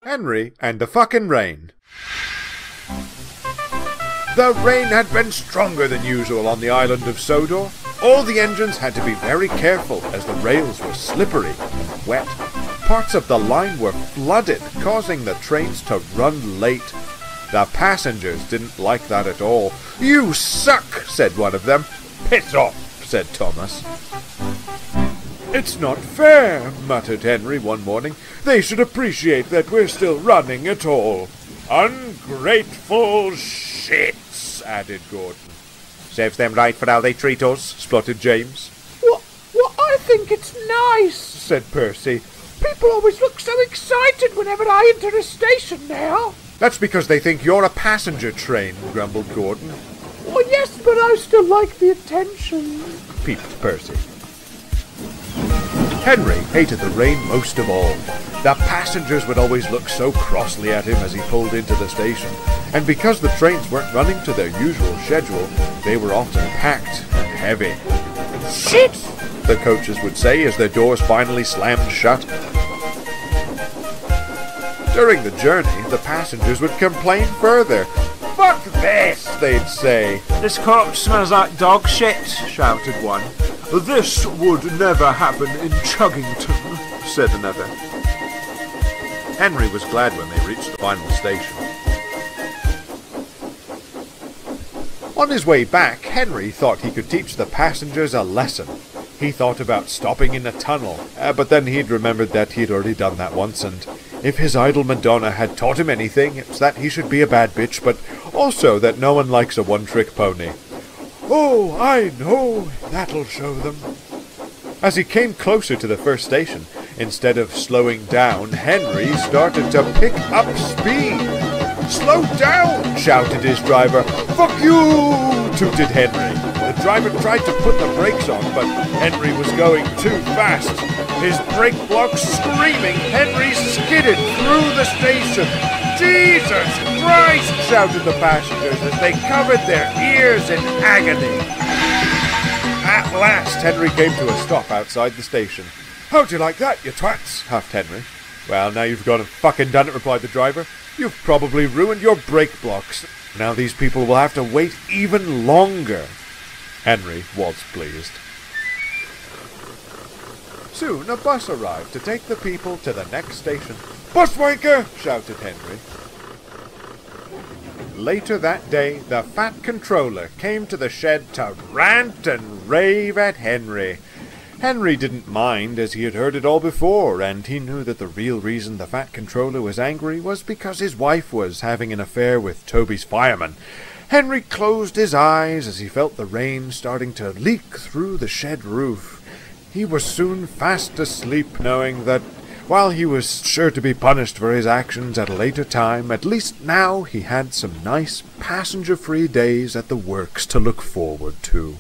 Henry and the fucking rain. The rain had been stronger than usual on the island of Sodor. All the engines had to be very careful as the rails were slippery and wet. Parts of the line were flooded, causing the trains to run late. The passengers didn't like that at all. "You suck," said one of them. "Piss off," said Thomas. "It's not fair," muttered Henry one morning. "They should appreciate that we're still running at all." "Ungrateful shits," added Gordon. "Serves them right for how they treat us," spluttered James. Well, I think it's nice," said Percy. "People always look so excited whenever I enter a station now." "That's because they think you're a passenger train," grumbled Gordon. "Well, yes, but I still like the attention," peeped Percy. Henry hated the rain most of all. The passengers would always look so crossly at him as he pulled into the station, and because the trains weren't running to their usual schedule, they were often packed and heavy. "Shit!" the coaches would say as their doors finally slammed shut. During the journey, the passengers would complain further. "Fuck this," they'd say. "This coach smells like dog shit," shouted one. "This would never happen in Chuggington," said another. Henry was glad when they reached the final station. On his way back, Henry thought he could teach the passengers a lesson. He thought about stopping in a tunnel, but then he'd remembered that he'd already done that once, and if his idol Madonna had taught him anything, it's that he should be a bad bitch, but also that no one likes a one-trick pony. "Oh, I know, that'll show them." As he came closer to the first station, instead of slowing down, Henry started to pick up speed. "Slow down!" shouted his driver. "Fuck you!" tooted Henry. The driver tried to put the brakes on, but Henry was going too fast. His brake block screaming, Henry skidded through the station. "Jesus Christ!" shouted the passengers as they covered their ears in agony. At last, Henry came to a stop outside the station. "How'd you like that, you twats?" huffed Henry. "Well, now you've gone and fucking done it," replied the driver. "You've probably ruined your brake blocks. Now these people will have to wait even longer." Henry was pleased. Soon a bus arrived to take the people to the next station. "Bus wanker!" shouted Henry. Later that day, the Fat Controller came to the shed to rant and rave at Henry. Henry didn't mind, as he had heard it all before, and he knew that the real reason the Fat Controller was angry was because his wife was having an affair with Toby's fireman. Henry closed his eyes as he felt the rain starting to leak through the shed roof. He was soon fast asleep, knowing that while he was sure to be punished for his actions at a later time, at least now he had some nice passenger-free days at the works to look forward to.